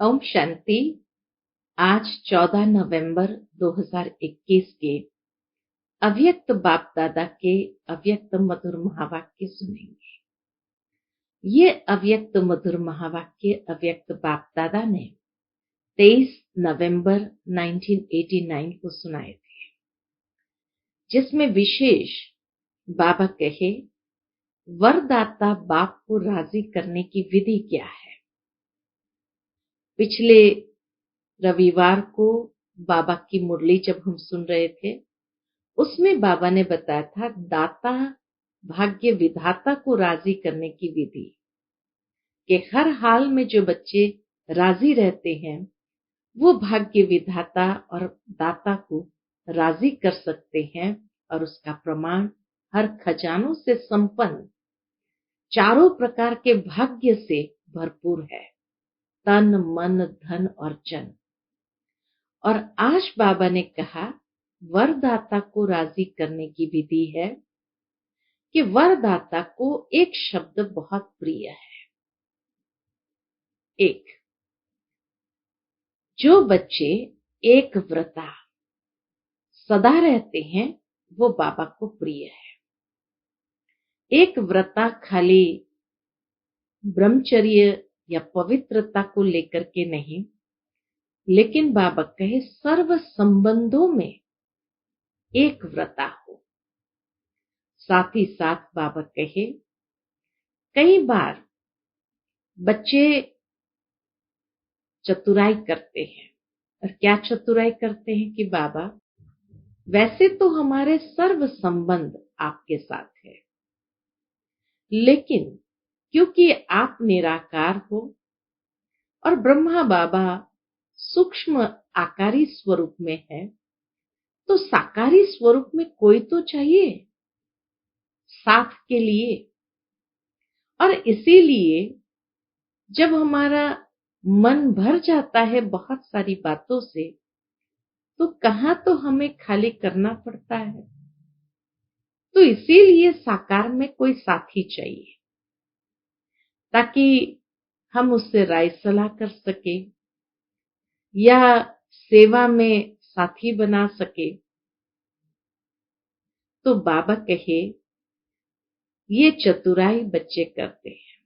ओम शांति। आज 14 नवंबर 2021 के अव्यक्त बाप दादा के अव्यक्त मधुर महावाक्य सुनेंगे। ये अव्यक्त मधुर महावाक्य अव्यक्त बाप दादा ने 23 नवंबर 1989 को सुनाए थे, जिसमें विशेष बाबा कहे, वरदाता बाप को राजी करने की विधि क्या है। पिछले रविवार को बाबा की मुरली जब हम सुन रहे थे, उसमें बाबा ने बताया था दाता भाग्य विधाता को राजी करने की विधि, कि हर हाल में जो बच्चे राजी रहते हैं वो भाग्य विधाता और दाता को राजी कर सकते हैं। और उसका प्रमाण हर खजानों से संपन्न चारों प्रकार के भाग्य से भरपूर है, तन मन धन और जन। और आज बाबा ने कहा वरदाता को राजी करने की विधि है कि वरदाता को एक शब्द बहुत प्रिय है। एक, जो बच्चे एक व्रता सदा रहते हैं वो बाबा को प्रिय है। एक व्रता खाली ब्रह्मचर्य या पवित्रता को लेकर के नहीं, लेकिन बाबा कहे सर्व संबंधों में एक व्रता हो। साथ ही साथ बाबा कहे कई बार बच्चे चतुराई करते हैं। और क्या चतुराई करते हैं कि बाबा वैसे तो हमारे सर्व संबंध आपके साथ है, लेकिन क्योंकि आप निराकार हो और ब्रह्मा बाबा सूक्ष्म आकारी स्वरूप में है, तो साकारी स्वरूप में कोई तो चाहिए साथ के लिए। और इसीलिए जब हमारा मन भर जाता है बहुत सारी बातों से, तो कहाँ तो हमें खाली करना पड़ता है। तो इसीलिए साकार में कोई साथी चाहिए, ताकि हम उससे राय सलाह कर सके या सेवा में साथी बना सके। तो बाबा कहे ये चतुराई बच्चे करते हैं,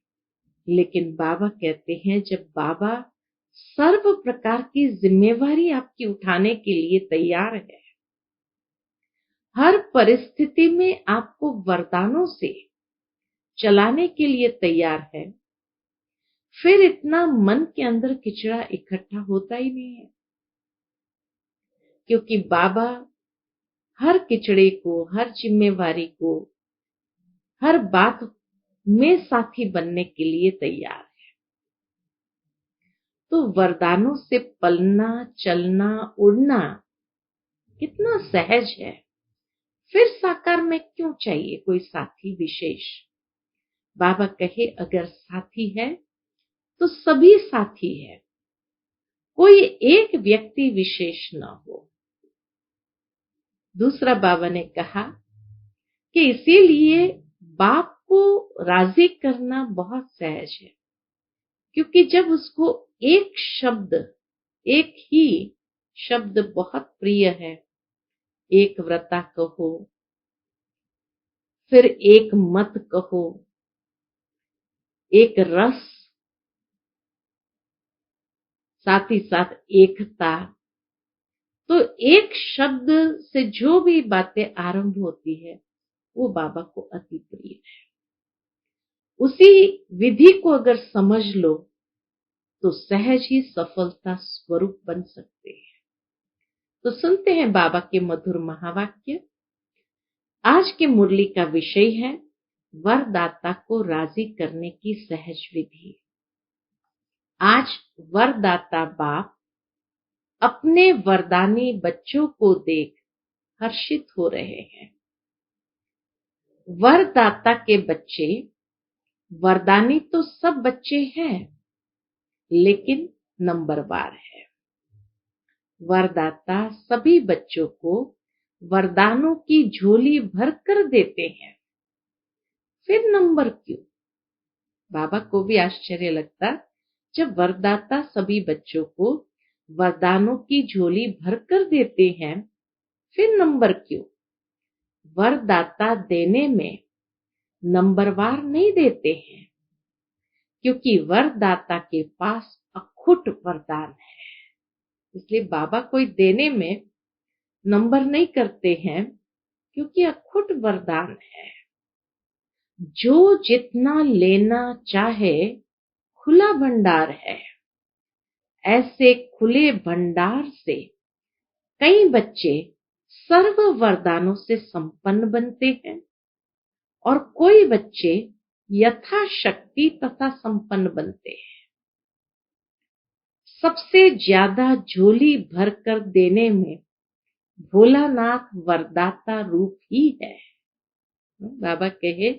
लेकिन बाबा कहते हैं जब बाबा सर्व प्रकार की जिम्मेवारी आपकी उठाने के लिए तैयार है, हर परिस्थिति में आपको वरदानों से चलाने के लिए तैयार है, फिर इतना मन के अंदर किचड़ा इकट्ठा होता ही नहीं है। क्योंकि बाबा हर किचड़े को, हर जिम्मेवारी को, हर बात में साथी बनने के लिए तैयार है। तो वरदानों से पलना, चलना, उड़ना कितना सहज है, फिर साकार में क्यों चाहिए कोई साथी विशेष। बाबा कहे अगर साथी है तो सभी साथी है, कोई एक व्यक्ति विशेष न हो। दूसरा बाबा ने कहा कि इसीलिए बाप को राजी करना बहुत सहज है, क्योंकि जब उसको एक ही शब्द बहुत प्रिय है, एक व्रता कहो, फिर एक मत कहो, एक रस, साथ ही साथ एकता, तो एक शब्द से जो भी बातें आरंभ होती है वो बाबा को अति प्रिय है। उसी विधि को अगर समझ लो तो सहज ही सफलता स्वरूप बन सकते हैं। तो सुनते हैं बाबा के मधुर महावाक्य। आज के मुरली का विषय है वरदाता को राजी करने की सहज विधि। आज वरदाता बाप अपने वरदानी बच्चों को देख हर्षित हो रहे हैं। वरदाता के बच्चे, वरदानी तो सब बच्चे हैं, लेकिन नंबरवार है। वरदाता सभी बच्चों को वरदानों की झोली भर कर देते हैं, फिर नंबर क्यों। बाबा को भी आश्चर्य लगता जब वरदाता सभी बच्चों को वरदानों की झोली भरकर देते हैं, फिर नंबर क्यों? वरदाता देने में नंबरवार नहीं देते हैं, क्योंकि वरदाता के पास अखुट वरदान है। इसलिए बाबा कोई देने में नंबर नहीं करते हैं, क्योंकि अखुट वरदान है। जो जितना लेना चाहे खुला भंडार है। ऐसे खुले भंडार से कई बच्चे सर्व वरदानों से संपन्न बनते हैं और कोई बच्चे यथाशक्ति तथा संपन्न बनते हैं। सबसे ज्यादा झोली भरकर देने में भोलानाथ वरदाता रूप ही है। बाबा कहे,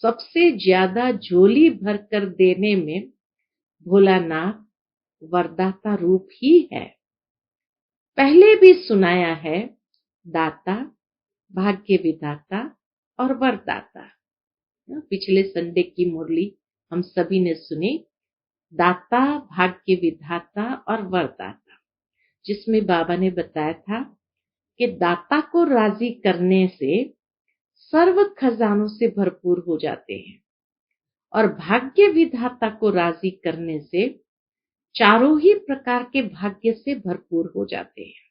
सबसे ज्यादा झोली भरकर देने में भोलानाथ वरदाता रूप ही है। पहले भी सुनाया है, दाता, भाग्य विधाता और वरदाता। पिछले संडे की मुरली हम सभी ने सुनी, दाता, भाग्य विधाता और वरदाता, जिसमें बाबा ने बताया था कि दाता को राजी करने से सर्व खजानों से भरपूर हो जाते हैं और भाग्य विधाता को राजी करने से चारों ही प्रकार के भाग्य से भरपूर हो जाते हैं,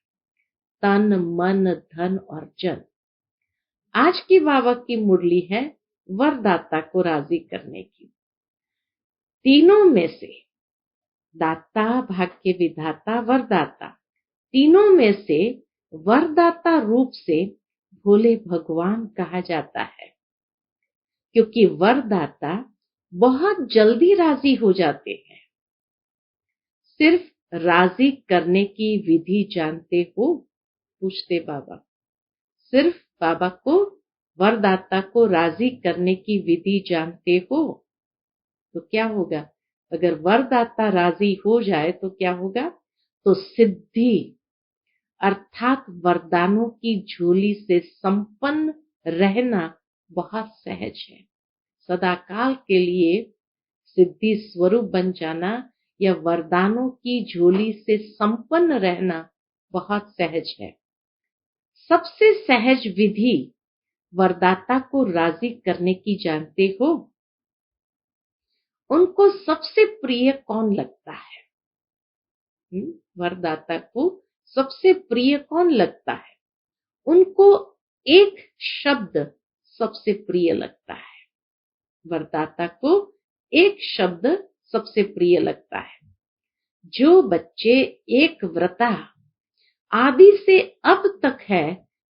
तन, मन, धन और जन। आज की बाबा की मुरली है वरदाता को राजी करने की। तीनों में से दाता, भाग्य विधाता, वरदाता, तीनों में से वरदाता रूप से भोले भगवान कहा जाता है, क्योंकि वरदाता बहुत जल्दी राजी हो जाते हैं। सिर्फ राजी करने की विधि जानते हो? पूछते बाबा। सिर्फ बाबा को, वरदाता को राजी करने की विधि जानते हो तो क्या होगा? अगर वरदाता राजी हो जाए तो क्या होगा? तो सिद्धि अर्थात वरदानों की झोली से संपन्न रहना बहुत सहज है। सदाकाल के लिए सिद्धि स्वरूप बन जाना या वरदानों की झोली से संपन्न रहना बहुत सहज है। सबसे सहज विधि वरदाता को राजी करने की जानते हो? उनको सबसे प्रिय कौन लगता है? वरदाता को सबसे प्रिय कौन लगता है? उनको एक शब्द सबसे प्रिय लगता है। वरदाता को एक शब्द सबसे प्रिय लगता है। जो बच्चे एक व्रता आदि से अब तक है,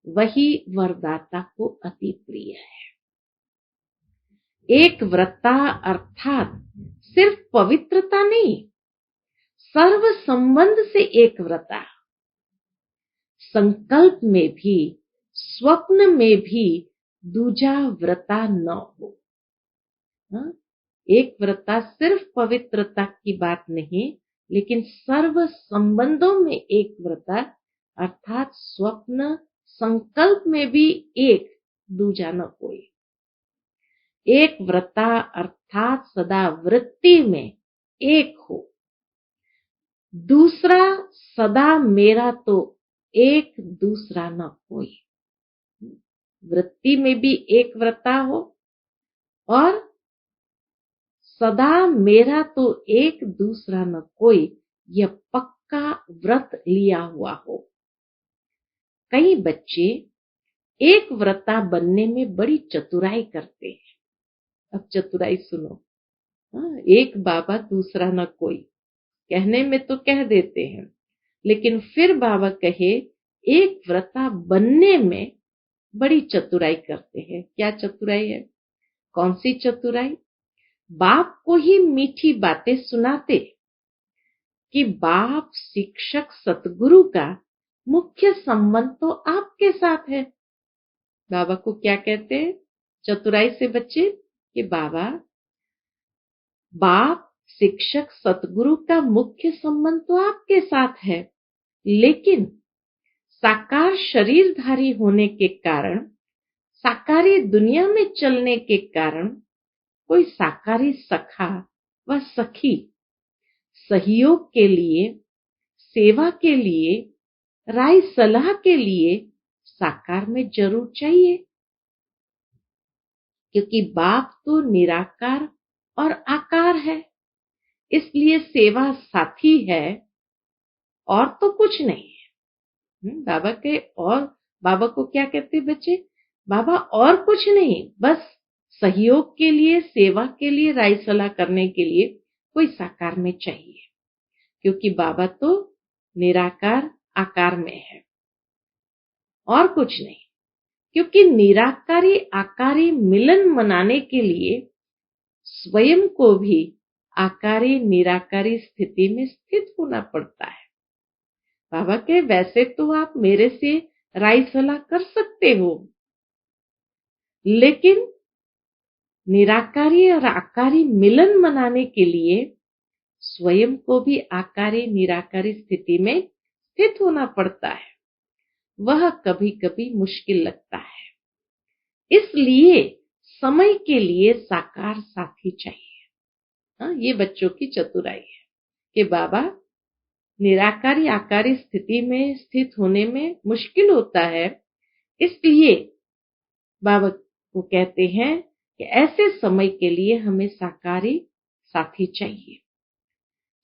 वही वरदाता को अति प्रिय है। एक व्रता अर्थात सिर्फ पवित्रता नहीं, सर्व संबंध से एक व्रता। संकल्प में भी, स्वप्न में भी दूजा व्रता न हो। एक व्रता सिर्फ पवित्रता की बात नहीं, लेकिन सर्व संबंधों में एक व्रता अर्थात स्वप्न, संकल्प में भी एक, दूजा न कोई। एक व्रता अर्थात सदा वृत्ति में एक हो। दूसरा सदा मेरा तो एक, दूसरा न कोई। वृत्ति में भी एक व्रता हो और सदा मेरा तो एक, दूसरा न कोई, यह पक्का व्रत लिया हुआ हो। कई बच्चे एक व्रता बनने में बड़ी चतुराई करते हैं। अब चतुराई सुनो। एक बाबा दूसरा न कोई कहने में तो कह देते हैं, लेकिन फिर बाबा कहे एक व्रता बनने में बड़ी चतुराई करते हैं। क्या चतुराई है? कौन सी चतुराई? बाप को ही मीठी बातें सुनाते कि बाप, शिक्षक, सतगुरु का मुख्य संबंध तो आपके साथ है। बाबा को क्या कहते हैं चतुराई से बच्चे? कि बाबा, बाप, शिक्षक, सतगुरु का मुख्य संबंध तो आपके साथ है, लेकिन साकार शरीरधारी होने के कारण, साकारी दुनिया में चलने के कारण कोई साकारी सखा व सखी सहयोग के लिए, सेवा के लिए, राय सलाह के लिए साकार में जरूर चाहिए, क्योंकि बाप तो निराकार और आकार है, इसलिए सेवा साथी है और तो कुछ नहीं है। बाबा को क्या कहते बच्चे? बाबा और कुछ नहीं, बस सहयोग के लिए, सेवा के लिए, राय सलाह करने के लिए कोई साकार में चाहिए, क्योंकि बाबा तो निराकार आकार में है और कुछ नहीं। क्योंकि निराकारी आकारी मिलन मनाने के लिए स्वयं को भी आकारी निराकारी स्थिति में स्थित होना पड़ता है। बाबा के वैसे तो आप मेरे से राय सलाह कर सकते हो, लेकिन निराकारी और आकारी मिलन मनाने के लिए स्वयं को भी आकारी निराकारी स्थिति में स्थित होना पड़ता है। वह कभी कभी मुश्किल लगता है, इसलिए समय के लिए साकार साथी चाहिए। ये बच्चों की चतुराई है कि बाबा निराकारी आकारी स्थिति में स्थित होने में मुश्किल होता है, इसलिए बाबा को कहते हैं कि ऐसे समय के लिए हमें साकारी साथी चाहिए।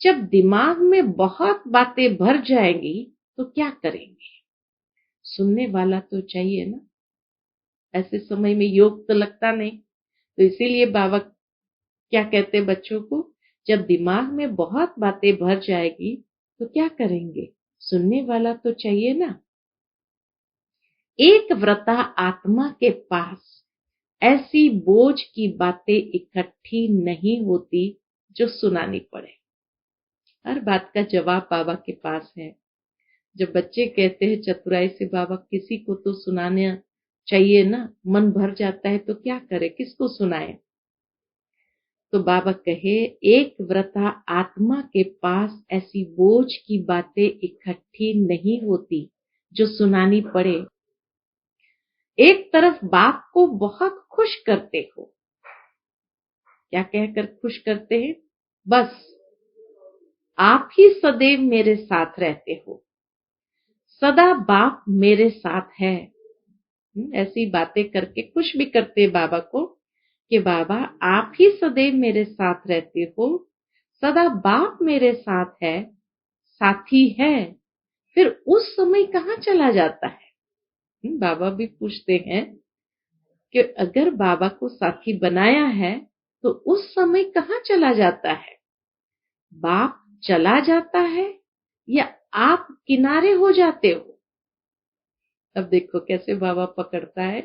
जब दिमाग में बहुत बातें भर जाएंगी तो क्या करेंगे? सुनने वाला तो चाहिए ना। ऐसे समय में योग तो लगता नहीं, तो इसीलिए बाबा क्या कहते बच्चों को, जब दिमाग में बहुत बातें भर जाएगी तो क्या करेंगे? सुनने वाला तो चाहिए ना। एक व्रता आत्मा के पास ऐसी बोझ की बातें इकट्ठी नहीं होती जो सुनानी पड़े। हर बात का जवाब बाबा के पास है। जब बच्चे कहते हैं चतुराई से बाबा किसी को तो सुनाना चाहिए ना, मन भर जाता है तो क्या करे, किसको सुनाए? तो बाबा कहे, एक व्रता आत्मा के पास ऐसी बोझ की बातें इकट्ठी नहीं होती जो सुनानी पड़े। एक तरफ बाप को बहुत खुश करते हो, क्या कहकर खुश करते हैं? बस आप ही सदैव मेरे साथ रहते हो, सदा बाप मेरे साथ है। ऐसी बातें करके खुश भी करते बाबा को कि बाबा आप ही सदैव मेरे साथ रहते हो, सदा बाप मेरे साथ है, साथी है। फिर उस समय कहाँ चला जाता है? बाबा भी पूछते हैं कि अगर बाबा को साथी बनाया है तो उस समय कहाँ चला जाता है? बाप चला जाता है या आप किनारे हो जाते हो? अब देखो कैसे बाबा पकड़ता है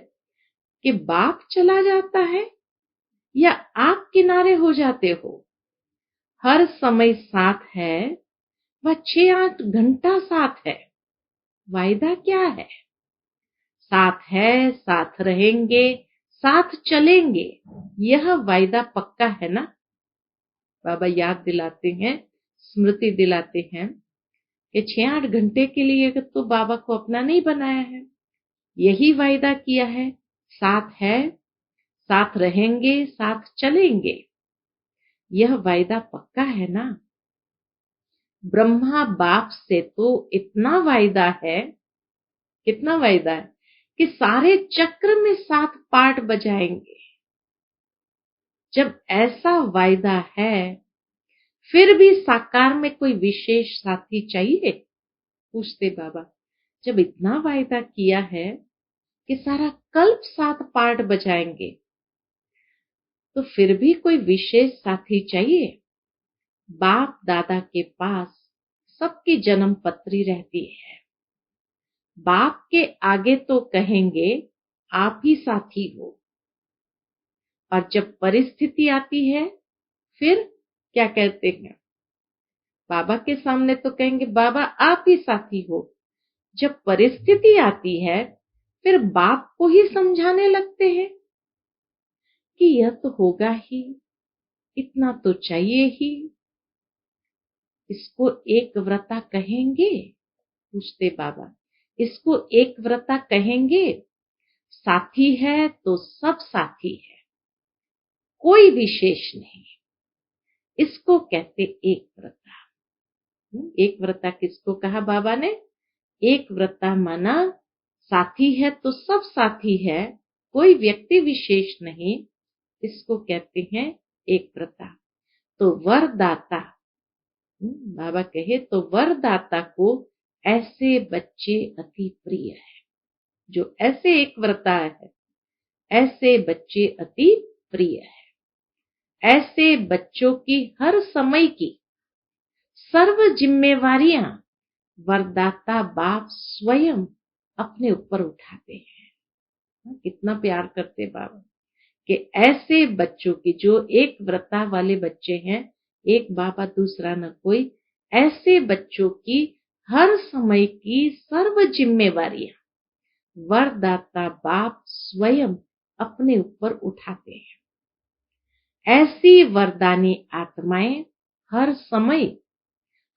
कि बाप चला जाता है या आप किनारे हो जाते हो। हर समय साथ है, वह 6-8 घंटा साथ है। वायदा क्या है? साथ है, साथ रहेंगे, साथ चलेंगे, यह वायदा पक्का है ना। बाबा याद दिलाते हैं, स्मृति दिलाते हैं कि 6-8 घंटे के लिए तो बाबा को अपना नहीं बनाया है, यही वायदा किया है, साथ है, साथ रहेंगे, साथ चलेंगे, यह वायदा पक्का है ना। ब्रह्मा बाप से तो इतना वायदा है, कितना वायदा है कि सारे चक्र में 7 पार्ट बजाएंगे। जब ऐसा वायदा है, फिर भी साकार में कोई विशेष साथी चाहिए? पूछते बाबा। जब इतना वायदा किया है कि सारा कल्प 7 पार्ट बजाएंगे, तो फिर भी कोई विशेष साथी चाहिए? बाप दादा के पास सबकी जन्म पत्री रहती है। बाप के आगे तो कहेंगे आप ही साथी हो, और जब परिस्थिति आती है फिर क्या कहते हैं? बाबा के सामने तो कहेंगे बाबा आप ही साथी हो, जब परिस्थिति आती है फिर बाप को ही समझाने लगते हैं कि यह तो होगा ही, इतना तो चाहिए ही। इसको एक व्रता कहेंगे? पूछते बाबा। इसको एक व्रता कहेंगे? साथी है तो सब साथी है, कोई विशेष नहीं। इसको कहते एक व्रता। एक व्रता किसको कहा बाबा ने? एक व्रता माना साथी है तो सब साथी है, कोई व्यक्ति विशेष नहीं, इसको कहते हैं एक व्रता। तो वरदाता, बाबा कहे तो वरदाता को ऐसे बच्चे अति प्रिय है। जो ऐसे एक व्रता है, ऐसे बच्चे अति प्रिय है। ऐसे बच्चों की हर समय की सर्व जिम्मेवारियां वरदाता बाप स्वयं अपने ऊपर उठाते हैं। कितना प्यार करते बाबा कि ऐसे बच्चों की, जो एक व्रता वाले बच्चे हैं, एक बाबा दूसरा न कोई, ऐसे बच्चों की हर समय की सर्व जिम्मेवारियां वरदाता बाप स्वयं अपने ऊपर उठाते हैं। ऐसी वरदानी आत्माएं हर समय,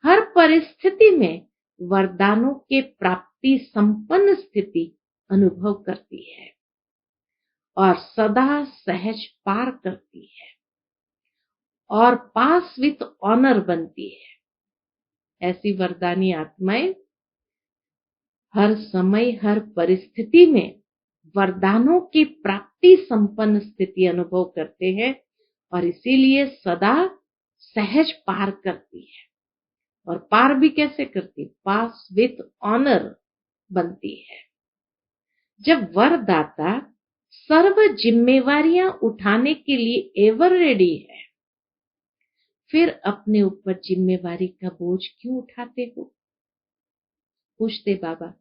हर परिस्थिति में वरदानों के प्राप्ति संपन्न स्थिति अनुभव करती है और सदा सहज पार करती है और पास विथ ऑनर बनती है। ऐसी वरदानी आत्माएं हर समय, हर परिस्थिति में वरदानों की प्राप्ति संपन्न स्थिति अनुभव करते हैं और इसीलिए सदा सहज पार करती है। और पार भी कैसे करती? पास विथ ऑनर बनती है। जब वरदाता सर्व जिम्मेवारियां उठाने के लिए एवर रेडी है, फिर अपने ऊपर जिम्मेवारी का बोझ क्यों उठाते हो? पूछते बाबा।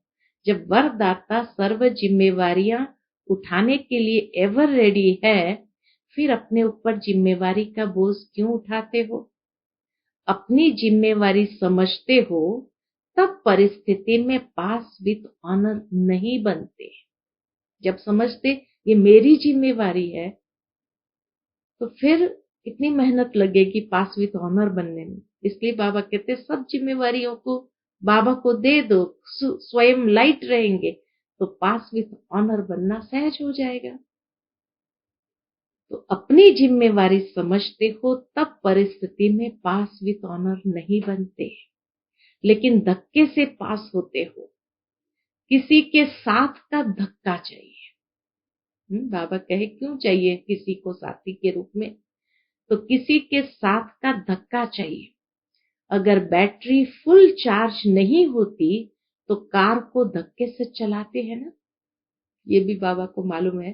जब वरदाता सर्व जिम्मेवारियां उठाने के लिए एवर रेडी है, फिर अपने ऊपर जिम्मेवारी का बोझ क्यों उठाते हो? अपनी जिम्मेवारी समझते हो तब परिस्थिति में पास विथ ऑनर नहीं बनते। जब समझते ये मेरी जिम्मेवारी है, तो फिर कितनी मेहनत लगेगी पास विथ ऑनर बनने में। इसलिए बाबा कहते सब जिम्मेवारियों को बाबा को दे दो, स्वयं लाइट रहेंगे तो पास विथ ऑनर बनना सहज हो जाएगा। तो अपनी जिम्मेवारी समझते हो तब परिस्थिति में पास विथ ऑनर नहीं बनते, लेकिन धक्के से पास होते हो। किसी के साथ का धक्का चाहिए। बाबा कहे क्यों चाहिए किसी को साथी के रूप में? तो किसी के साथ का धक्का चाहिए। अगर बैटरी फुल चार्ज नहीं होती तो कार को धक्के से चलाते हैं ना। ये भी बाबा को मालूम है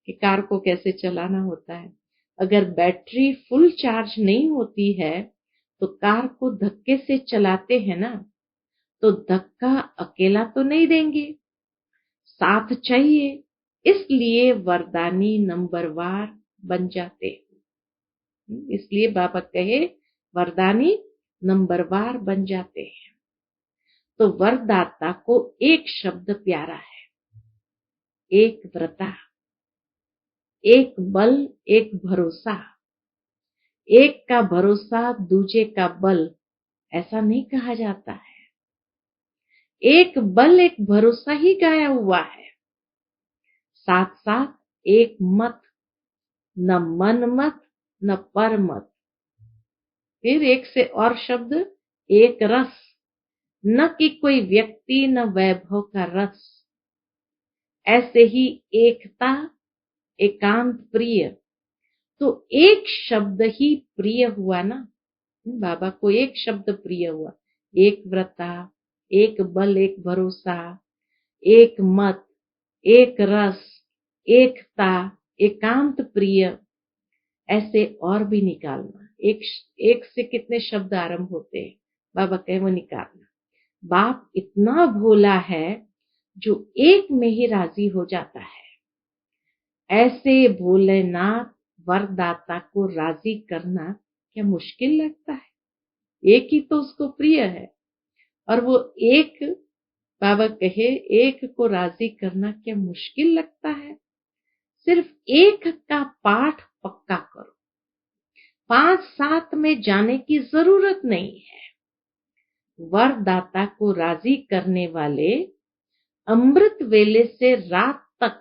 कि कार को कैसे चलाना होता है। अगर बैटरी फुल चार्ज नहीं होती है तो कार को धक्के से चलाते हैं ना। तो धक्का अकेला तो नहीं देंगे, साथ चाहिए। इसलिए वरदानी नंबरवार बन जाते हैं। इसलिए बाबा कहे वरदानी नंबरवार बन जाते हैं। तो वरदाता को एक शब्द प्यारा है, एक व्रता, एक बल, एक भरोसा। एक का भरोसा दूजे का बल, ऐसा नहीं कहा जाता है। एक बल एक भरोसा ही गाया हुआ है। साथ साथ एक मत, न मन मत न पर मत। फिर एक से और शब्द, एक रस, न कि कोई व्यक्ति न वैभव का रस। ऐसे ही एकता, एकांत प्रिय। तो एक शब्द ही प्रिय हुआ ना। बाबा को एक शब्द प्रिय हुआ, एक व्रता, एक बल, एक भरोसा, एक मत, एक रस, एकता, एकांत प्रिय। ऐसे और भी निकालना। एक से कितने शब्द आरंभ होते हैं, बाबा कहे वो निकालना। बाप इतना भोला है जो एक में ही राजी हो जाता है। ऐसे भोलेनाथ वरदाता को राजी करना क्या मुश्किल लगता है? एक ही तो उसको प्रिय है और वो एक, बाबा कहे एक को राजी करना क्या मुश्किल लगता है? सिर्फ एक का पाठ पक्का करो, 5-7 में जाने की जरूरत नहीं है। वरदाता को राजी करने वाले अमृत वेले से रात तक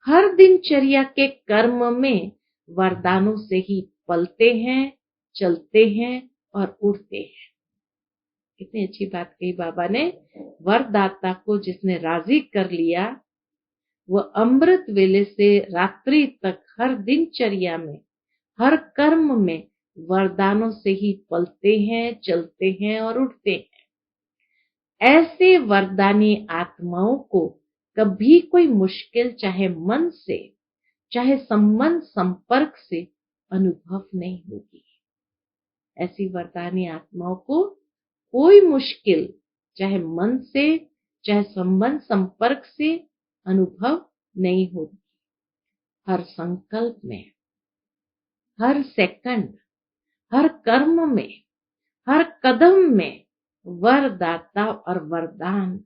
हर दिनचर्या के कर्म में वरदानों से ही पलते हैं, चलते हैं और उड़ते हैं। कितनी अच्छी बात कही बाबा ने। वरदाता को जिसने राजी कर लिया, वह अमृत वेले से रात्रि तक हर दिनचर्या में, हर कर्म में वरदानों से ही पलते हैं, चलते हैं और उठते हैं। ऐसे वरदानी आत्माओं को कभी कोई मुश्किल, चाहे मन से, चाहे संबंध संपर्क से अनुभव नहीं होगी। ऐसी वरदानी आत्माओं को कोई मुश्किल, चाहे मन से, चाहे संबंध संपर्क से अनुभव नहीं होगी। हर संकल्प में, हर सेकंड, हर कर्म में, हर कदम में वरदाता और वरदान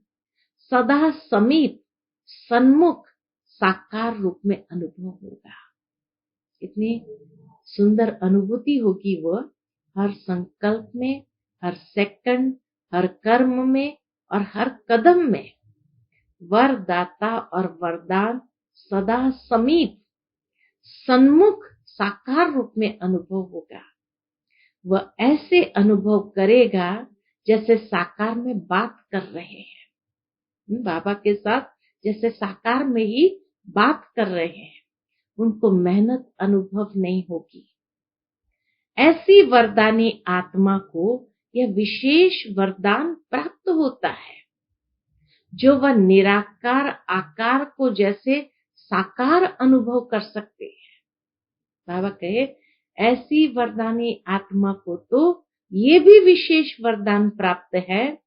सदा समीप, सन्मुख, साकार रूप में अनुभव होगा। इतनी सुंदर अनुभूति होगी वह हर संकल्प में, हर सेकंड, हर कर्म में और हर कदम में वरदाता और वरदान सदा समीप, सन्मुख, साकार रूप में अनुभव होगा। वह ऐसे अनुभव करेगा जैसे साकार में बात कर रहे हैं, बाबा के साथ जैसे साकार में ही बात कर रहे हैं। उनको मेहनत अनुभव नहीं होगी। ऐसी वरदानी आत्मा को यह विशेष वरदान प्राप्त होता है, जो वह निराकार आकार को जैसे साकार अनुभव कर सकते हैं। बाबा कहे ऐसी वरदानी आत्मा को तो ये भी विशेष वरदान प्राप्त है,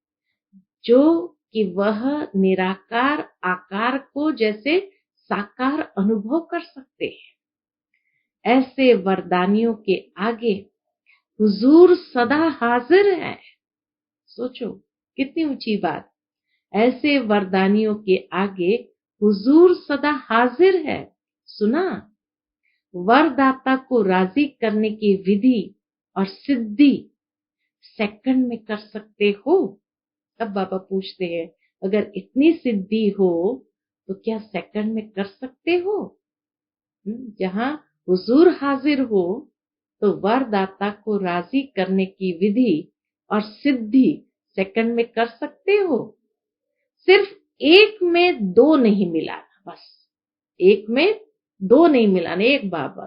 जो कि वह निराकार आकार को जैसे साकार अनुभव कर सकते हैं। ऐसे वरदानियों के आगे हुजूर सदा हाजिर है। सोचो कितनी ऊंची बात। ऐसे वरदानियों के आगे हुजूर सदा हाजिर है। सुना, वरदाता को राजी करने की विधि और सिद्धि सेकंड में कर सकते हो। अब बाबा पूछते हैं, अगर इतनी सिद्धि हो तो क्या सेकंड में कर सकते हो? जहां हुजूर हाजिर हो तो वरदाता को राजी करने की विधि और सिद्धि सेकंड में कर सकते हो। सिर्फ एक में दो नहीं मिलाना, बस एक में दो नहीं मिलाने, एक बाबा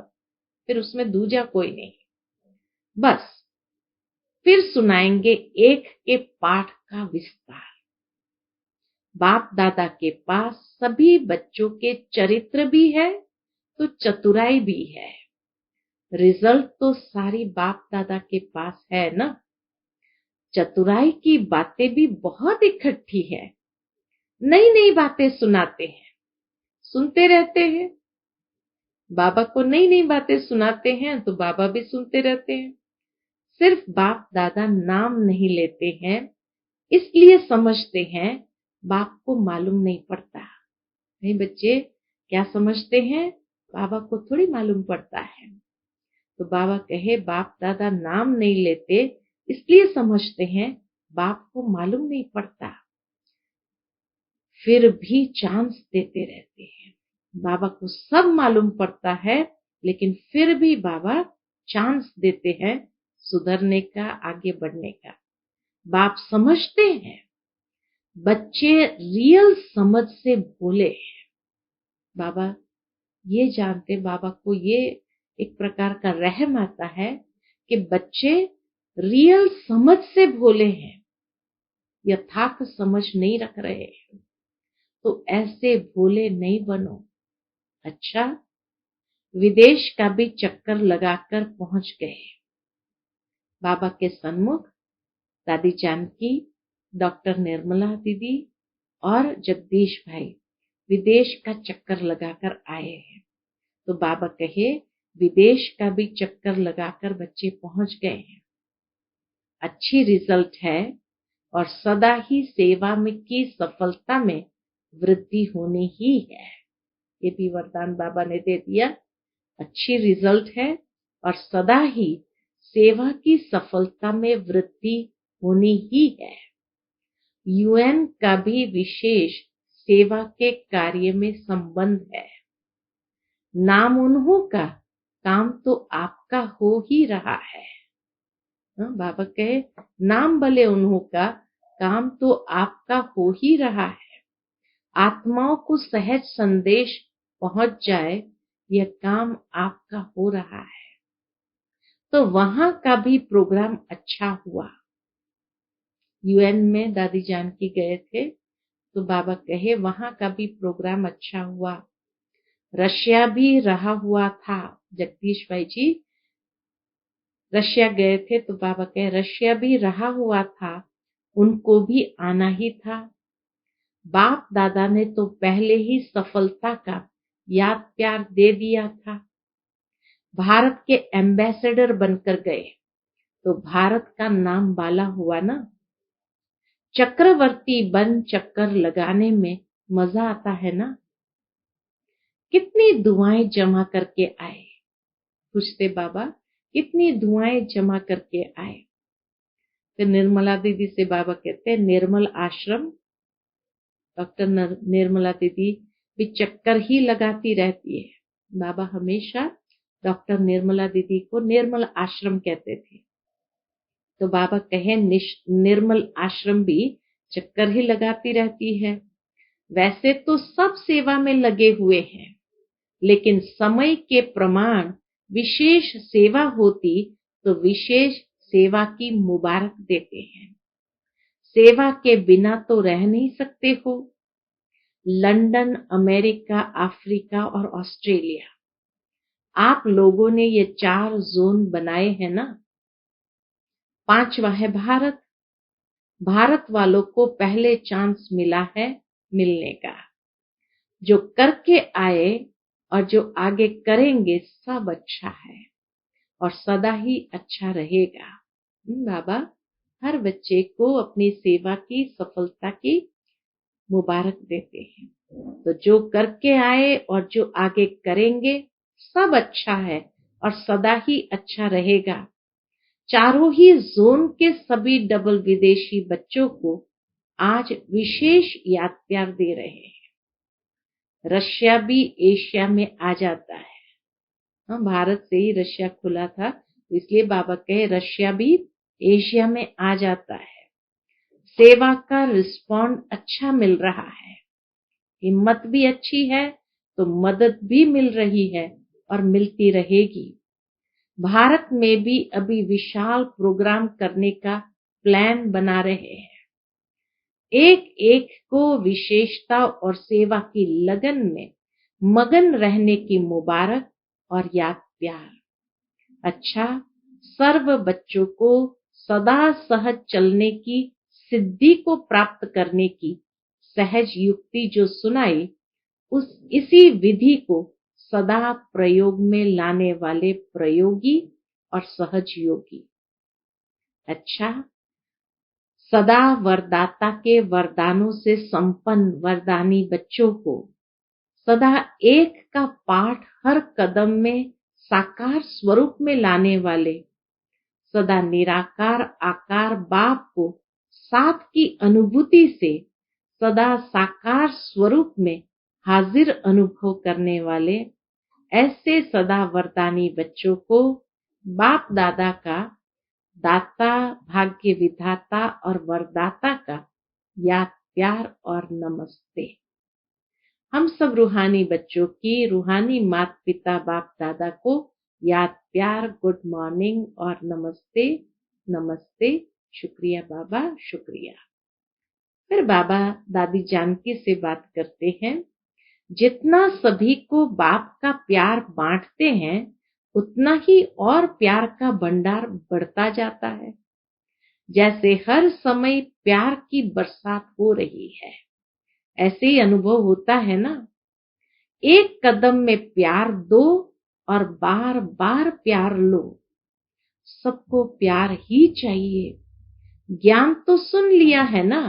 फिर उसमें दूजा कोई नहीं। बस फिर सुनाएंगे एक के पाठ का विस्तार। बाप दादा के पास सभी बच्चों के चरित्र भी है तो चतुराई भी है। रिजल्ट तो सारी बाप दादा के पास है ना। चतुराई की बातें भी बहुत इकट्ठी है। नई नई बातें सुनाते हैं, सुनते रहते हैं। बाबा को नई नई बातें सुनाते हैं तो बाबा भी सुनते रहते हैं। सिर्फ बाप दादा नाम नहीं लेते हैं, इसलिए समझते हैं बाप को मालूम नहीं पड़ता। नहीं बच्चे, क्या समझते हैं? बाबा को थोड़ी मालूम पड़ता है। तो बाबा कहे बाप दादा नाम नहीं लेते इसलिए समझते हैं बाप को मालूम नहीं पड़ता। फिर भी चांस देते रहते हैं। बाबा को सब मालूम पड़ता है, लेकिन फिर भी बाबा चांस देते हैं सुधरने का, आगे बढ़ने का। बाप समझते हैं। बच्चे रियल समझ से भोले हैं। बाबा ये जानते, बाबा को ये एक प्रकार का रहम आता है कि बच्चे रियल समझ से भोले हैं, यथार्थ समझ नहीं रख रहे हैं। तो ऐसे भोले नहीं बनो। अच्छा, विदेश का भी चक्कर लगाकर पहुंच गए। बाबा के सन्मुख दादी जानकी, डॉक्टर निर्मला दीदी और जगदीश भाई विदेश का चक्कर लगाकर आए हैं। तो बाबा कहे विदेश का भी चक्कर लगाकर बच्चे पहुंच गए हैं। अच्छी रिजल्ट है और सदा ही सेवा में की सफलता में वृद्धि होनी ही है। ये भी वरदान बाबा ने दे दिया। अच्छी रिजल्ट है और सदा ही सेवा की सफलता में वृद्धि होनी ही है। यूएन का भी विशेष सेवा के कार्य में संबंध है। नाम उन्हों का, काम तो आपका हो ही रहा है। बाबा कहे नाम भले उन्हों का, काम तो आपका हो ही रहा है। आत्माओं को सहज संदेश पहुंच जाए, यह काम आपका हो रहा है। तो वहां का भी प्रोग्राम अच्छा हुआ। यूएन में दादी जानकी गए थे, तो बाबा कहे वहां का भी प्रोग्राम अच्छा हुआ। रशिया भी रहा हुआ था। जगदीश भाई जी रशिया गए थे, तो बाबा कहे रशिया भी रहा हुआ था, उनको भी आना ही था। बाप दादा ने तो पहले ही सफलता का याद प्यार दे दिया था। भारत के एम्बेसडर बनकर गए, तो भारत का नाम बाला हुआ ना। चक्रवर्ती बन चक्कर लगाने में मजा आता है ना। कितनी दुआएं जमा करके आए, पूछते बाबा कितनी दुआएं जमा करके आए। तो निर्मला दीदी से बाबा कहते हैं निर्मल आश्रम, डॉक्टर निर्मला दीदी भी चक्कर ही लगाती रहती है। बाबा हमेशा डॉक्टर निर्मला दीदी को निर्मल आश्रम कहते थे। तो बाबा कहे निर्मल आश्रम भी चक्कर ही लगाती रहती है। वैसे तो सब सेवा में लगे हुए हैं, लेकिन समय के प्रमाण विशेष सेवा होती तो विशेष सेवा की मुबारक देते हैं। सेवा के बिना तो रह नहीं सकते हो। लंदन, अमेरिका, अफ्रीका और ऑस्ट्रेलिया, आप लोगों ने ये 4 जोन बनाए हैं ना। 5वां है भारत। भारत वालों को पहले चांस मिला है मिलने का। जो करके आए और जो आगे करेंगे सब अच्छा है और सदा ही अच्छा रहेगा। बाबा हर बच्चे को अपनी सेवा की सफलता की मुबारक देते हैं। तो जो करके आए और जो आगे करेंगे सब अच्छा है और सदा ही अच्छा रहेगा। चारों ही जोन के सभी डबल विदेशी बच्चों को आज विशेष याद प्यार दे रहे हैं। रशिया भी एशिया में आ जाता है। भारत से ही रशिया खुला था, इसलिए बाबा कहे रशिया भी एशिया में आ जाता है। सेवा का रिस्पॉन्ड अच्छा मिल रहा है, हिम्मत भी अच्छी है, तो मदद भी मिल रही है और मिलती रहेगी। भारत में भी अभी विशाल प्रोग्राम करने का प्लान बना रहे हैं। एक एक को विशेषता और सेवा की लगन में मगन रहने की मुबारक और याद प्यार। अच्छा, सर्व बच्चों को सदा सहज चलने की सिद्धि को प्राप्त करने की सहज युक्ति जो सुनाई, इसी विधि को सदा प्रयोग में लाने वाले प्रयोगी और सहज योगी। अच्छा, सदा वरदाता के वरदानों से संपन्न वरदानी बच्चों को सदा एक का पाठ हर कदम में साकार स्वरूप में लाने वाले सदा निराकार आकार बाप को साथ की अनुभूति से सदा साकार स्वरूप में हाजिर अनुभव करने वाले ऐसे सदा वरदानी बच्चों को बाप दादा का दाता, भाग्य विधाता और वरदाता का याद प्यार और नमस्ते। हम सब रूहानी बच्चों की रूहानी माता पिता बाप दादा को याद प्यार, गुड मॉर्निंग और नमस्ते नमस्ते। शुक्रिया बाबा, शुक्रिया। फिर बाबा दादी जानकी से बात करते हैं। जितना सभी को बाप का प्यार बांटते हैं, उतना ही और प्यार का भंडार बढ़ता जाता है। जैसे हर समय प्यार की बरसात हो रही है, ऐसे ही अनुभव होता है ना। एक कदम में प्यार दो और बार बार प्यार लो। सबको प्यार ही चाहिए। ज्ञान तो सुन लिया है ना,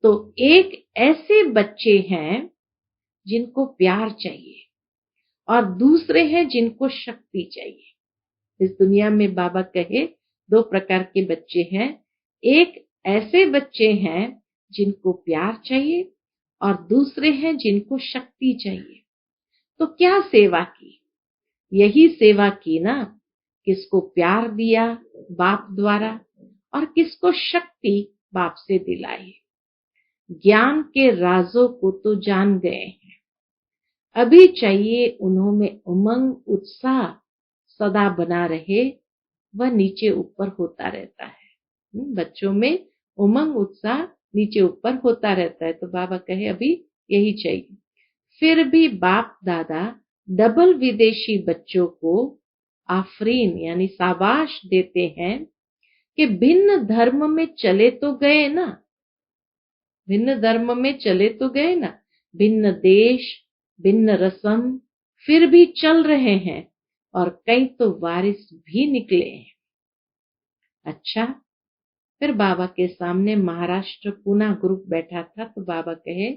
तो एक ऐसे बच्चे हैं जिनको प्यार चाहिए और दूसरे हैं जिनको शक्ति चाहिए। इस दुनिया में बाबा कहे 2 प्रकार के बच्चे हैं। एक ऐसे बच्चे हैं जिनको प्यार चाहिए और दूसरे हैं जिनको शक्ति चाहिए। तो क्या सेवा की? यही सेवा की ना, किसको प्यार दिया बाप द्वारा और किसको शक्ति बाप से दिलाई। ज्ञान के राजों को तो जान गए हैं, अभी चाहिए उन्होंने उमंग उत्साह सदा बना रहे, वह नीचे ऊपर होता रहता है। बच्चों में उमंग उत्साह नीचे ऊपर होता रहता है, तो बाबा कहे अभी यही चाहिए। फिर भी बाप दादा डबल विदेशी बच्चों को आफरीन यानी शाबाश देते हैं कि भिन्न धर्म में चले तो गए ना, भिन्न धर्म में चले तो गए ना, भिन्न देश भिन्न रस्म, फिर भी चल रहे हैं और कई तो वारिस भी निकले हैं। अच्छा, फिर बाबा के सामने महाराष्ट्र पूना ग्रुप बैठा था, तो बाबा कहे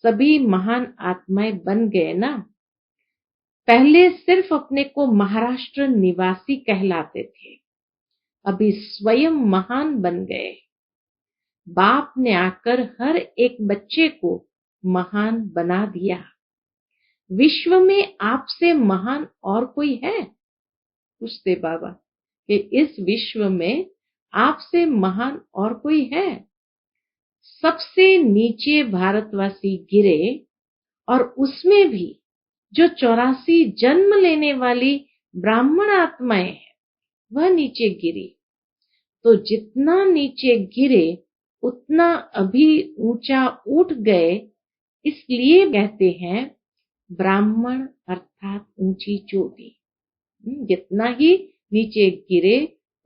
सभी महान आत्माएं बन गए ना। पहले सिर्फ अपने को महाराष्ट्र निवासी कहलाते थे, अभी स्वयं महान बन गए। बाप ने आकर हर एक बच्चे को महान बना दिया। विश्व में आपसे महान और कोई है? पूछते बाबा कि इस विश्व में आपसे महान और कोई है? सबसे नीचे भारतवासी गिरे और उसमें भी जो 84 जन्म लेने वाली ब्राह्मण आत्माएं हैं वह नीचे गिरी। तो जितना नीचे गिरे उतना अभी ऊंचा उठ गए, इसलिए कहते हैं ब्राह्मण अर्थात ऊंची चोटी। जितना ही नीचे गिरे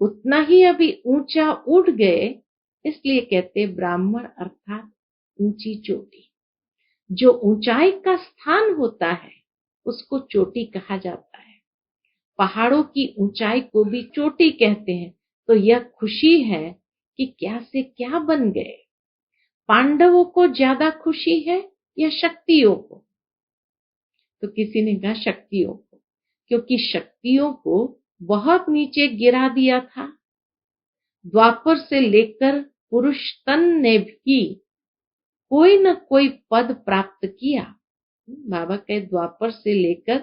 उतना ही अभी ऊंचा उठ गए, इसलिए कहते ब्राह्मण अर्थात ऊंची चोटी। जो ऊंचाई का स्थान होता है उसको चोटी कहा जाता है। पहाड़ों की ऊंचाई को भी चोटी कहते हैं। तो यह खुशी है कि क्या से क्या बन गए। पांडवों को ज्यादा खुशी है या शक्तियों को? तो किसी ने कहा शक्तियों को, क्योंकि शक्तियों को बहुत नीचे गिरा दिया था। द्वापर से लेकर पुरुष तन ने भी कोई न कोई पद प्राप्त किया। बाबा कहे द्वापर से लेकर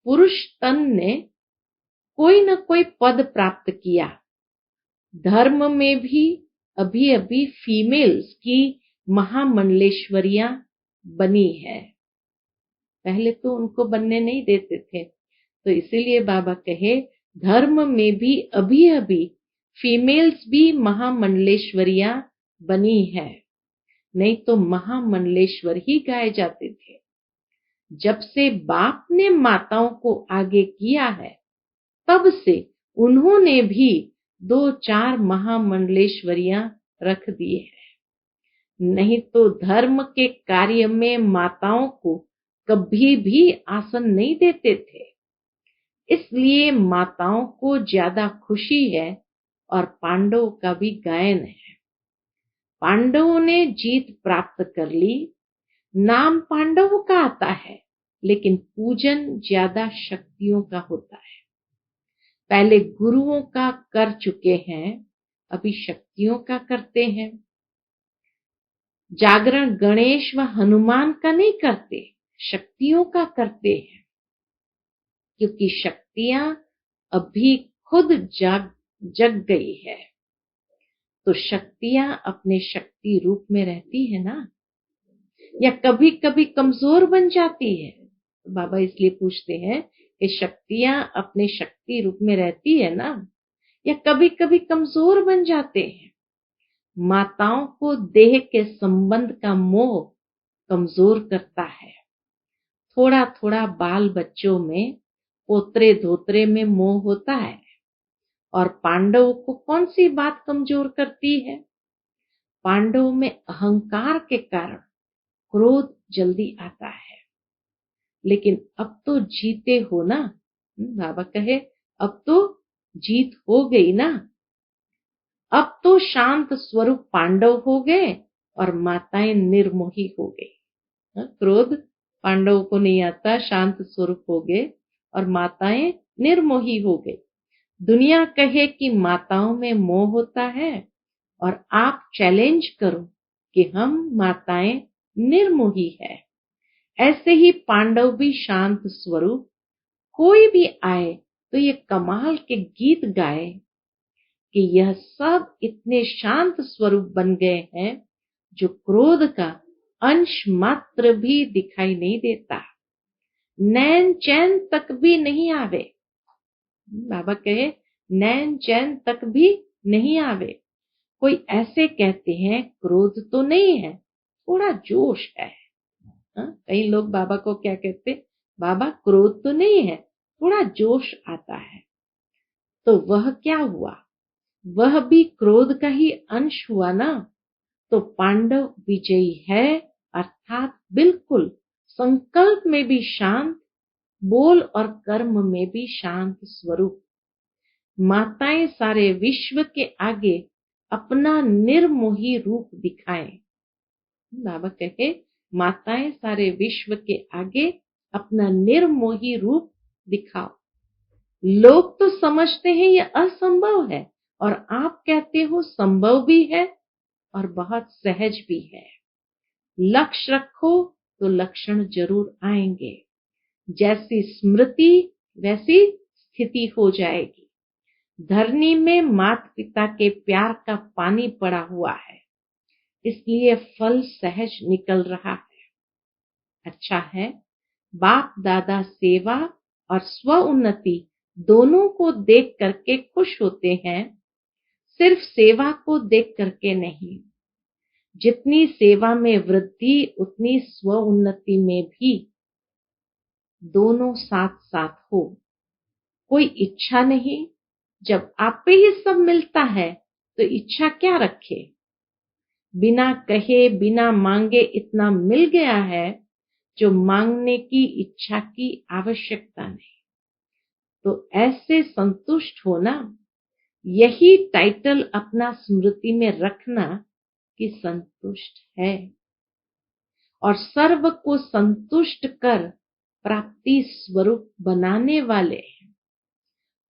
पुरुष तन ने कोई न कोई पद प्राप्त किया। धर्म में भी अभी अभी फीमेल्स की महामंडलेश्वरियां बनी है, पहले तो उनको बनने नहीं देते थे। तो इसीलिए बाबा कहे धर्म में भी अभी अभी फीमेल्स भी महामंडलेश्वरियां बनी है, नहीं तो महामंडलेश्वर ही गाए जाते थे। जब से बाप ने माताओं को आगे किया है तब से उन्होंने भी 2-4 महामंडलेश्वरियां रख दिए हैं, नहीं तो धर्म के कार्य में माताओं को कभी भी आसन नहीं देते थे। इसलिए माताओं को ज्यादा खुशी है और पांडवों का भी गायन है। पांडवों ने जीत प्राप्त कर ली, नाम पांडवों का आता है, लेकिन पूजन ज्यादा शक्तियों का होता है। पहले गुरुओं का कर चुके हैं, अभी शक्तियों का करते हैं। जागरण गणेश व हनुमान का नहीं करते, शक्तियों का करते हैं, क्योंकि शक्तियां अभी खुद जग गई है। तो शक्तियां अपने शक्ति रूप में रहती है ना, या कभी कभी कमजोर बन जाती है। तो बाबा इसलिए पूछते हैं कि शक्तियां अपने शक्ति रूप में रहती है ना, या कभी कभी कमजोर बन जाते हैं। माताओं को देह के संबंध का मोह कमजोर करता है। थोड़ा थोड़ा बाल बच्चों में पोतरे धोतरे में मोह होता है। और पांडवों को कौन सी बात कमजोर करती है? पांडवों में अहंकार के कारण क्रोध जल्दी आता है। लेकिन अब तो जीते हो ना, बाबा कहे अब तो जीत हो गई ना। अब तो शांत स्वरूप पांडव हो गए और माताएं निर्मोही हो गई। क्रोध पांडवों को नहीं आता, शांत स्वरूप हो गए और माताएं निर्मोही हो गई। दुनिया कहे कि माताओं में मोह होता है और आप चैलेंज करो कि हम माताएं निर्मोही है। ऐसे ही पांडव भी शांत स्वरूप, कोई भी आए तो ये कमाल के गीत गाए कि यह सब इतने शांत स्वरूप बन गए हैं जो क्रोध का अंश मात्र भी दिखाई नहीं देता, नैन चैन तक भी नहीं आवे। बाबा कहे नैन चैन तक भी नहीं आवे। कोई ऐसे कहते हैं क्रोध तो नहीं है, थोड़ा जोश है। कई लोग बाबा को क्या कहते, बाबा क्रोध तो नहीं है, थोड़ा जोश आता है। तो वह क्या हुआ, वह भी क्रोध का ही अंश हुआ ना। तो पांडव विजयी है, अर्थात बिल्कुल संकल्प में भी शांत, बोल और कर्म में भी शांत स्वरूप। माताएं सारे विश्व के आगे अपना निर्मोही रूप दिखाएं। बाबा कहे माताएं सारे विश्व के आगे अपना निर्मोही रूप दिखाओ। लोग तो समझते हैं यह असंभव है, और आप कहते हो संभव भी है और बहुत सहज भी है। लक्ष्य रखो तो लक्षण जरूर आएंगे। जैसी स्मृति वैसी स्थिति हो जाएगी। धरनी में माता पिता के प्यार का पानी पड़ा हुआ है, इसलिए फल सहज निकल रहा है। अच्छा है, बाप दादा सेवा और स्व उन्नति दोनों को देख करके खुश होते हैं, सिर्फ सेवा को देख करके नहीं। जितनी सेवा में वृद्धि उतनी स्व उन्नति में भी दोनों साथ साथ हो। कोई इच्छा नहीं, जब आप पे ही सब मिलता है तो इच्छा क्या रखे। बिना कहे बिना मांगे इतना मिल गया है जो मांगने की इच्छा की आवश्यकता नहीं। तो ऐसे संतुष्ट होना, यही टाइटल अपना स्मृति में रखना कि संतुष्ट है। और सर्व को संतुष्ट कर प्राप्ति स्वरूप बनाने वाले हैं।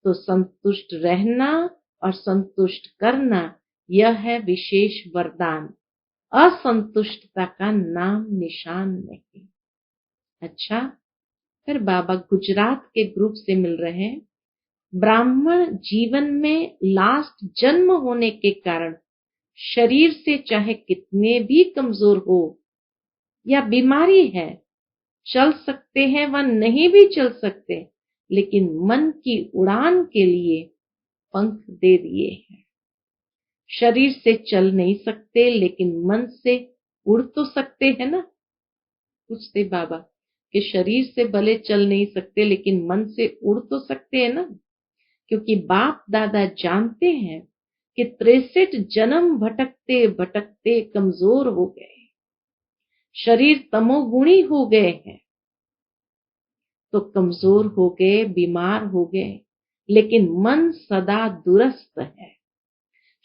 तो संतुष्ट रहना और संतुष्ट करना, यह है विशेष वरदान, असंतुष्टता का नाम निशान नहीं। अच्छा, फिर बाबा गुजरात के ग्रुप से मिल रहे हैं। ब्राह्मण जीवन में लास्ट जन्म होने के कारण शरीर से चाहे कितने भी कमजोर हो या बीमारी है, चल सकते हैं व नहीं भी चल सकते, लेकिन मन की उड़ान के लिए पंख दे दिए हैं। शरीर से चल नहीं सकते, लेकिन मन से उड़ तो सकते हैं ना। पूछते बाबा कि शरीर से भले चल नहीं सकते, लेकिन मन से उड़ तो सकते हैं ना। क्योंकि बाप दादा जानते हैं कि 63 जन्म भटकते भटकते कमजोर हो गए, शरीर तमोगुणी हो गए हैं। तो कमजोर हो गए, बीमार हो गए, लेकिन मन सदा दुरुस्त है।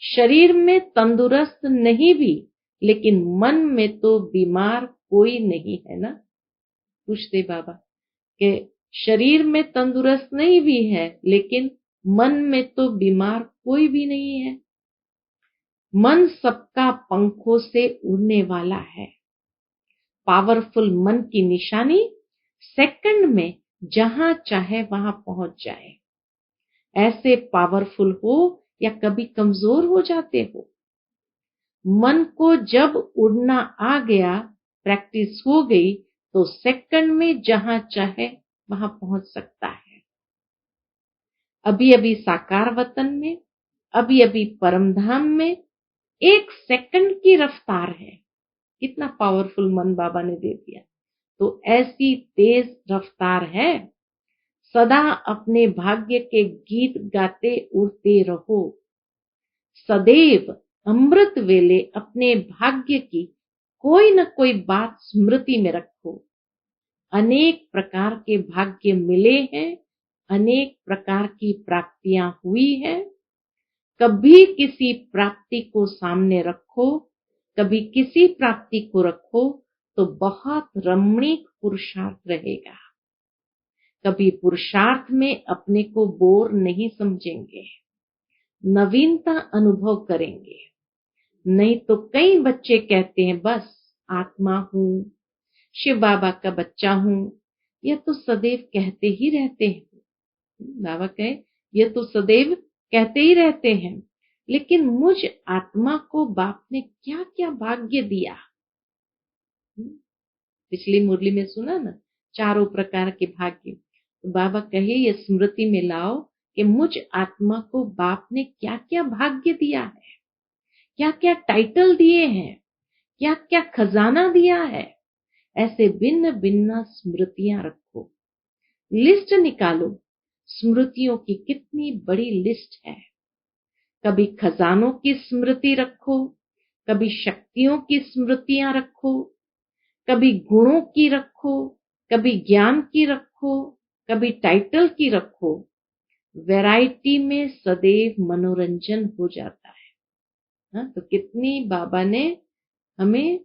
शरीर में तंदुरुस्त नहीं भी, लेकिन मन में तो बीमार कोई नहीं है ना। पूछते बाबा कि शरीर में तंदुरुस्त नहीं भी है, लेकिन मन में तो बीमार कोई भी नहीं है। मन सबका पंखों से उड़ने वाला है। पावरफुल मन की निशानी सेकंड में जहां चाहे वहां पहुंच जाए। ऐसे पावरफुल हो या कभी कमजोर हो जाते हो। मन को जब उड़ना आ गया, प्रैक्टिस हो गई, तो सेकंड में जहां चाहे वहां पहुंच सकता है। अभी अभी साकार वतन में, अभी अभी परमधाम में 1 सेकंड की रफ्तार है। कितना पावरफुल मन बाबा ने दे दिया। तो ऐसी तेज रफ्तार है। सदा अपने भाग्य के गीत गाते उड़ते रहो। सदैव अमृत वेले अपने भाग्य की कोई न कोई बात स्मृति में रखो। अनेक प्रकार के भाग्य मिले हैं, अनेक प्रकार की प्राप्तियां हुई हैं। कभी किसी प्राप्ति को सामने रखो, कभी किसी प्राप्ति को रखो, तो बहुत रमणीक पुरुषार्थ रहेगा। कभी पुरुषार्थ में अपने को बोर नहीं समझेंगे, नवीनता अनुभव करेंगे। नहीं तो कई बच्चे कहते हैं बस आत्मा हूं, शिव बाबा का बच्चा हूं, यह तो सदैव कहते ही रहते हैं। बाबा कहे ये तो सदैव कहते ही रहते हैं। लेकिन मुझ आत्मा को बाप ने क्या क्या भाग्य दिया। पिछली मुरली में सुना ना, चारों प्रकार के भाग्य। तो बाबा कहे ये स्मृति में लाओ कि मुझ आत्मा को बाप ने क्या क्या भाग्य दिया है, क्या क्या टाइटल दिए हैं, क्या क्या खजाना दिया है। ऐसे भिन्न भिन्न स्मृतियां रखो, लिस्ट निकालो। स्मृतियों की कितनी बड़ी लिस्ट है। कभी खजानों की स्मृति रखो, कभी शक्तियों की स्मृतियां रखो, कभी गुणों की रखो, कभी ज्ञान की रखो, कभी टाइटल की रखो। वैरायटी में सदैव मनोरंजन हो जाता है। तो कितनी बाबा ने हमें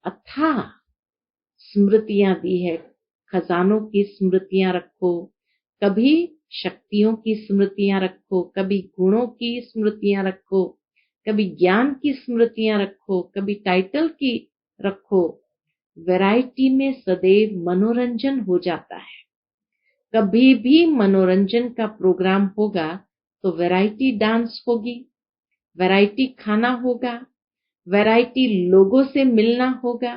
अथाह स्मृतियां दी है। खजानों की स्मृतियां रखो, कभी शक्तियों की स्मृतियां रखो, कभी गुणों की स्मृतियां रखो, कभी ज्ञान की स्मृतियां रखो, कभी टाइटल की रखो। वैरायटी में सदैव मनोरंजन हो जाता है। कभी भी मनोरंजन का प्रोग्राम होगा तो वैरायटी डांस होगी, वैरायटी खाना होगा, वैरायटी लोगों से मिलना होगा,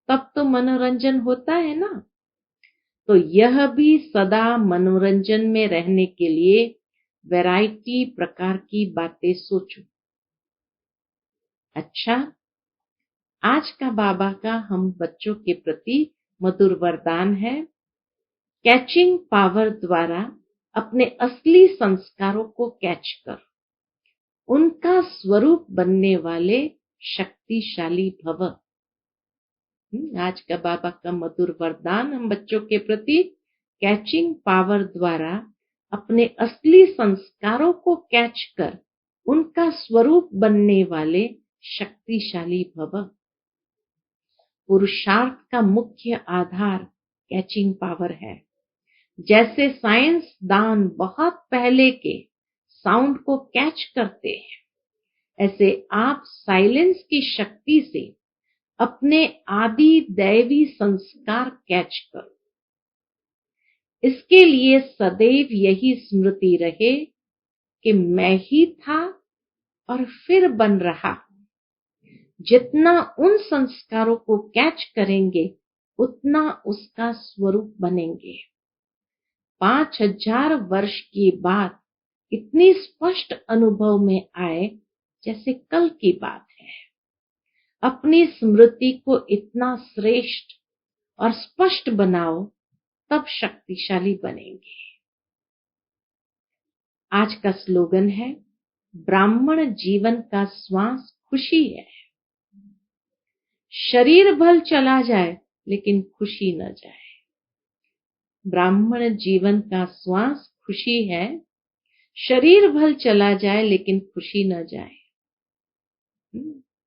तब तो मनोरंजन होता है ना। तो यह भी सदा मनोरंजन में रहने के लिए वैरायटी प्रकार की बातें सोचो। अच्छा, आज का बाबा का हम बच्चों के प्रति मधुर वरदान है, कैचिंग पावर द्वारा अपने असली संस्कारों को कैच कर उनका स्वरूप बनने वाले शक्तिशाली भव। आज का बाबा का मधुर वरदान हम बच्चों के प्रति, कैचिंग पावर द्वारा अपने असली संस्कारों को कैच कर उनका स्वरूप बनने वाले शक्तिशाली भव। पुरुषार्थ का मुख्य आधार कैचिंग पावर है। जैसे साइंस दान बहुत पहले के साउंड को कैच करते हैं, ऐसे आप साइलेंस की शक्ति से अपने आदि दैवी संस्कार कैच करो। इसके लिए सदैव यही स्मृति रहे कि मैं ही था और फिर बन रहा हूं। जितना उन संस्कारों को कैच करेंगे उतना उसका स्वरूप बनेंगे। 5000 वर्ष के बाद इतनी स्पष्ट अनुभव में आए जैसे कल की बात है। अपनी स्मृति को इतना श्रेष्ठ और स्पष्ट बनाओ, तब शक्तिशाली बनेंगे। आज का स्लोगन है, ब्राह्मण जीवन का श्वास खुशी है। शरीर भल चला जाए लेकिन खुशी न जाए। ब्राह्मण जीवन का श्वास खुशी है, शरीर भल चला जाए लेकिन खुशी न जाए।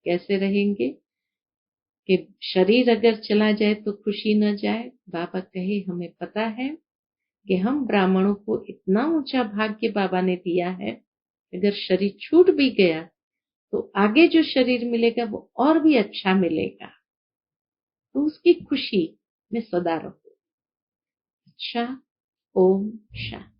कैसे रहेंगे कि शरीर अगर चला जाए तो खुशी न जाए। बाबा कहे हमें पता है कि हम ब्राह्मणों को इतना ऊंचा भाग्य बाबा ने दिया है, अगर शरीर छूट भी गया तो आगे जो शरीर मिलेगा वो और भी अच्छा मिलेगा। तो उसकी खुशी में सदा रहो। अच्छा, ओम शांति।